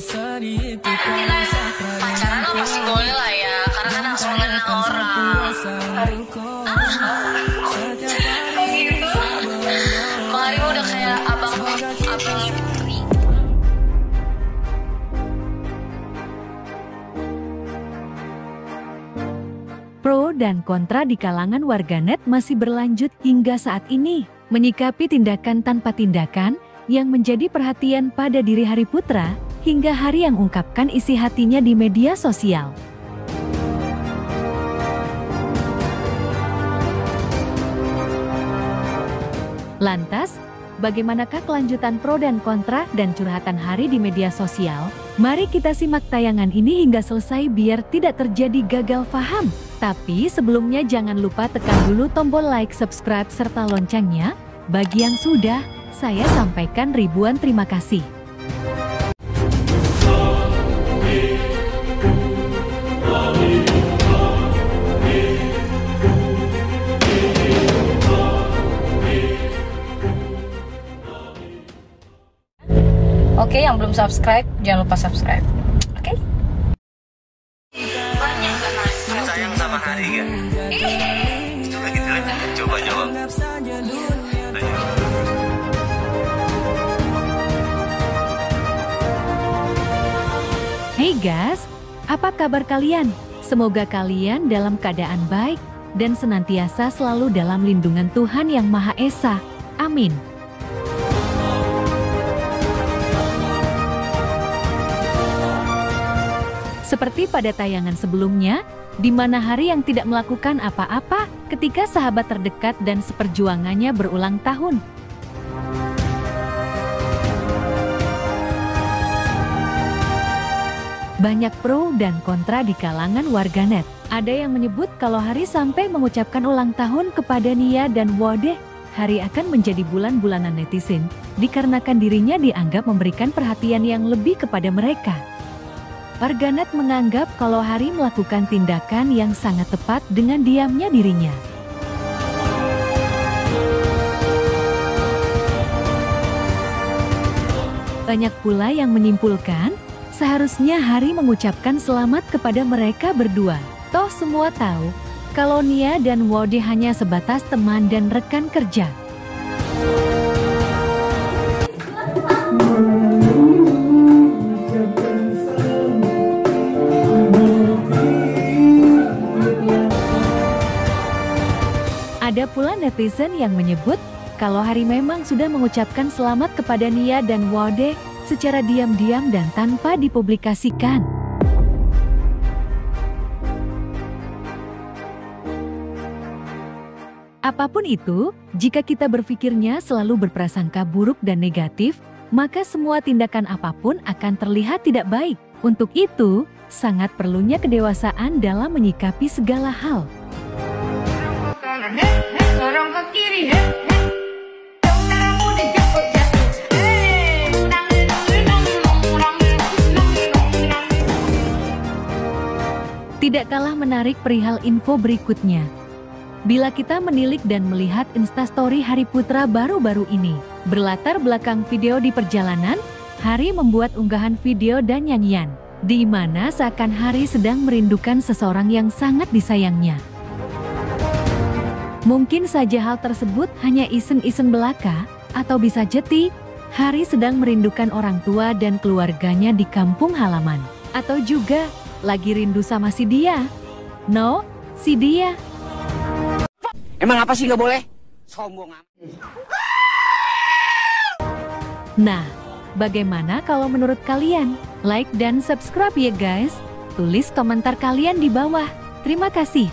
Pacaran lo masih boleh lah ya, karena kan harus mengenal orang. Oh gitu. Bang Ari udah kayak abang Putri. Pro dan kontra di kalangan warganet masih berlanjut hingga saat ini. Menyikapi tindakan tanpa tindakan yang menjadi perhatian pada diri Hari Putra, hingga Hari yang ungkapkan isi hatinya di media sosial. Lantas, bagaimanakah kelanjutan pro dan kontra dan curhatan Hari di media sosial? Mari kita simak tayangan ini hingga selesai biar tidak terjadi gagal paham. Tapi sebelumnya jangan lupa tekan dulu tombol like, subscribe, serta loncengnya. Bagi yang sudah, saya sampaikan ribuan terima kasih. Oke, yang belum subscribe, jangan lupa subscribe. Oke? Sayang sama Hari gak? Coba gitu lah, coba jawab. Hey guys, apa kabar kalian? Semoga kalian dalam keadaan baik dan senantiasa selalu dalam lindungan Tuhan Yang Maha Esa. Amin. Seperti pada tayangan sebelumnya, di mana Hari yang tidak melakukan apa-apa ketika sahabat terdekat dan seperjuangannya berulang tahun. Banyak pro dan kontra di kalangan warganet. Ada yang menyebut kalau Hari sampai mengucapkan ulang tahun kepada Nia dan Wode, Hari akan menjadi bulan-bulanan netizen, dikarenakan dirinya dianggap memberikan perhatian yang lebih kepada mereka. Warganet menganggap kalau Hari melakukan tindakan yang sangat tepat dengan diamnya dirinya. Banyak pula yang menyimpulkan, seharusnya Hari mengucapkan selamat kepada mereka berdua. Toh semua tahu, kalau Nia dan Wode hanya sebatas teman dan rekan kerja. Ada pula netizen yang menyebut kalau Hari memang sudah mengucapkan selamat kepada Nia dan Wode secara diam-diam dan tanpa dipublikasikan. Apapun itu, jika kita berpikirnya selalu berprasangka buruk dan negatif, maka semua tindakan apapun akan terlihat tidak baik. Untuk itu, sangat perlunya kedewasaan dalam menyikapi segala hal. Dorong ke kiri, Tidak kalah menarik perihal info berikutnya. Bila kita menilik dan melihat instastory Hari Putra baru-baru ini, berlatar belakang video di perjalanan, Hari membuat unggahan video dan nyanyian, di mana seakan Hari sedang merindukan seseorang yang sangat disayangnya. Mungkin saja hal tersebut hanya iseng-iseng belaka, atau bisa jadi Hari sedang merindukan orang tua dan keluarganya di kampung halaman. Atau juga lagi rindu sama si dia. No, si dia. Emang apa sih nggak boleh? Sombong amat. Nah, bagaimana kalau menurut kalian? Like dan subscribe ya guys. Tulis komentar kalian di bawah. Terima kasih.